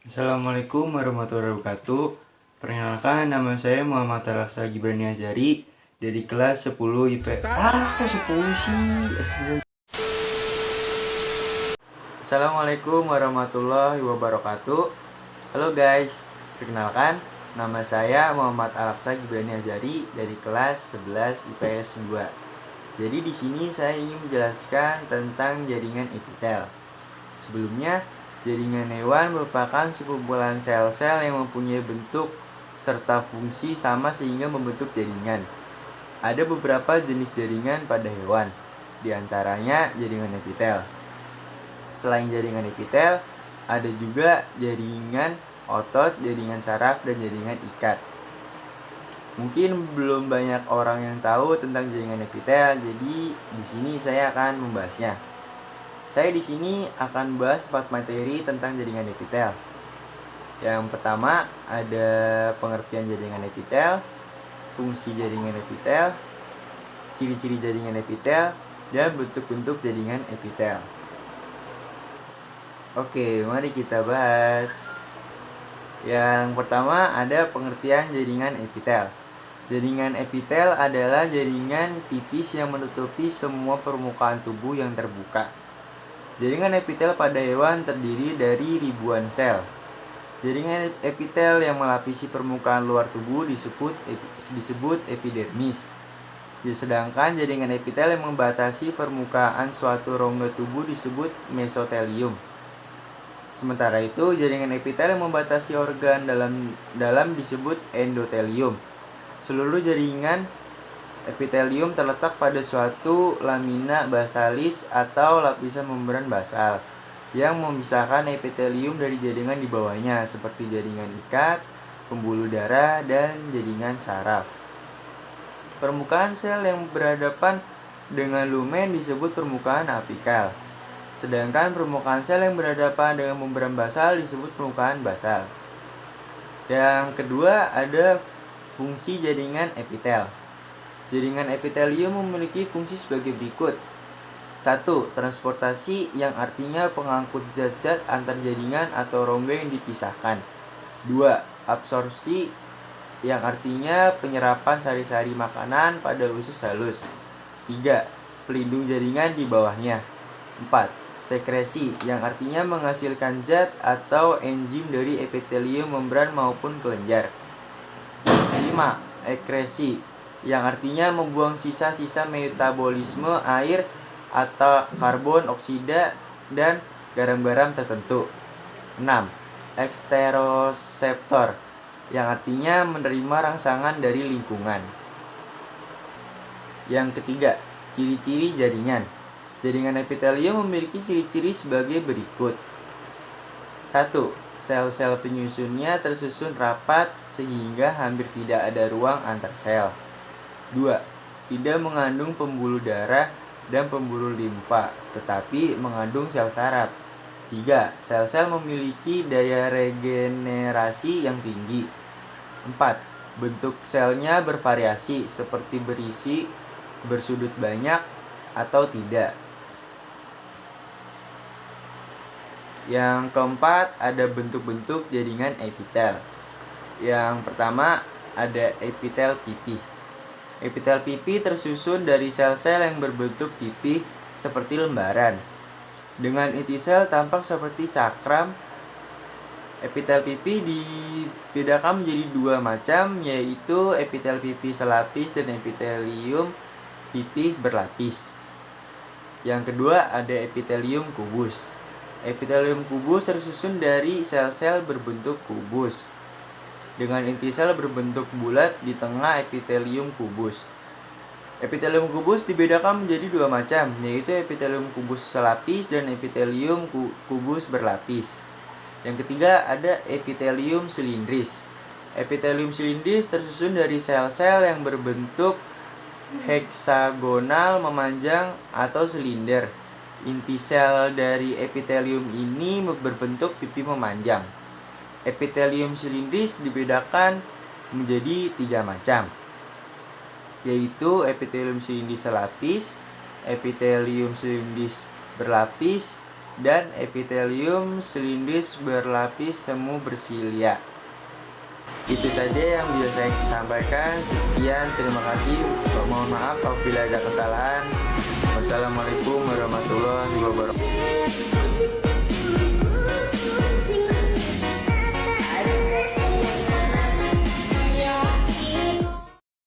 Assalamualaikum warahmatullahi wabarakatuh. Perkenalkan, nama saya Muhammad Alaksa Gibrani Azari dari kelas 10 IP. Kok 10 sih? Assalamualaikum warahmatullahi wabarakatuh. Halo guys, perkenalkan, nama saya Muhammad Alaksa Gibrani Azari dari kelas 11 IPS 2. Jadi di sini saya ingin menjelaskan tentang jaringan epitel. Sebelumnya, jaringan hewan merupakan sekumpulan sel-sel yang mempunyai bentuk serta fungsi sama sehingga membentuk jaringan. Ada beberapa jenis jaringan pada hewan, diantaranya jaringan epitel. Selain jaringan epitel, ada juga jaringan otot, jaringan saraf, dan jaringan ikat. Mungkin belum banyak orang yang tahu tentang jaringan epitel, jadi di sini saya akan membahasnya. Saya di sini akan bahas 4 materi tentang jaringan epitel. Yang pertama ada pengertian jaringan epitel, fungsi jaringan epitel, ciri-ciri jaringan epitel, dan bentuk-bentuk jaringan epitel. Oke, mari kita bahas. Yang pertama ada pengertian jaringan epitel. Jaringan epitel adalah jaringan tipis yang menutupi semua permukaan tubuh yang terbuka. Jaringan epitel pada hewan terdiri dari ribuan sel. Jaringan epitel yang melapisi permukaan luar tubuh disebut epidermis. Sedangkan jaringan epitel yang membatasi permukaan suatu rongga tubuh disebut mesotelium. Sementara itu, jaringan epitel yang membatasi organ dalam disebut endotelium. Seluruh jaringan epitelium terletak pada suatu lamina basalis atau lapisan membran basal yang memisahkan epitelium dari jaringan di bawahnya seperti jaringan ikat, pembuluh darah, dan jaringan saraf. Permukaan sel yang berhadapan dengan lumen disebut permukaan apikal. Sedangkan permukaan sel yang berhadapan dengan membran basal disebut permukaan basal. Yang kedua ada fungsi jaringan epitel. Jaringan epitelium memiliki fungsi sebagai berikut. 1. Transportasi, yang artinya pengangkut zat-zat antar jaringan atau rongga yang dipisahkan. 2. Absorpsi, yang artinya penyerapan sari-sari makanan pada usus halus. 3. Pelindung jaringan di bawahnya. 4. Sekresi, yang artinya menghasilkan zat atau enzim dari epitelium membran maupun kelenjar. 5. Ekresi, yang artinya membuang sisa-sisa metabolisme air atau karbon oksida dan garam-garam tertentu. 6. Eksteroseptor, yang artinya menerima rangsangan dari lingkungan. Yang ketiga, ciri-ciri jaringan. Jaringan epitelium memiliki ciri-ciri sebagai berikut. 1. Sel-sel penyusunnya tersusun rapat sehingga hampir tidak ada ruang antar sel. 2. Tidak mengandung pembuluh darah dan pembuluh limfa, tetapi mengandung sel saraf. 3. Sel-sel memiliki daya regenerasi yang tinggi. 4. Bentuk selnya bervariasi, seperti berisi, bersudut banyak, atau tidak. Yang keempat ada bentuk-bentuk jaringan epitel. Yang pertama ada epitel pipih. Epitel pipih tersusun dari sel-sel yang berbentuk pipih seperti lembaran. Dengan inti sel tampak seperti cakram. Epitel pipih dibedakan menjadi 2 macam, yaitu epitel pipih selapis dan epitelium pipih berlapis. Yang kedua ada epitelium kubus. Epitelium kubus tersusun dari sel-sel berbentuk kubus dengan inti sel berbentuk bulat di tengah epitelium kubus. Epitelium kubus dibedakan menjadi 2 macam, yaitu epitelium kubus selapis dan epitelium kubus berlapis. Yang ketiga ada epitelium silindris. Epitelium silindris tersusun dari sel-sel yang berbentuk heksagonal memanjang atau silinder. Inti sel dari epitelium ini berbentuk pipi memanjang. Epitelium silindris dibedakan menjadi 3 macam, yaitu epitelium silindris selapis, epitelium silindris berlapis, dan epitelium silindris berlapis semu bersilia. Itu saja yang bisa saya sampaikan. Sekian, terima kasih. Mohon maaf apabila ada kesalahan. Wassalamualaikum warahmatullahi wabarakatuh.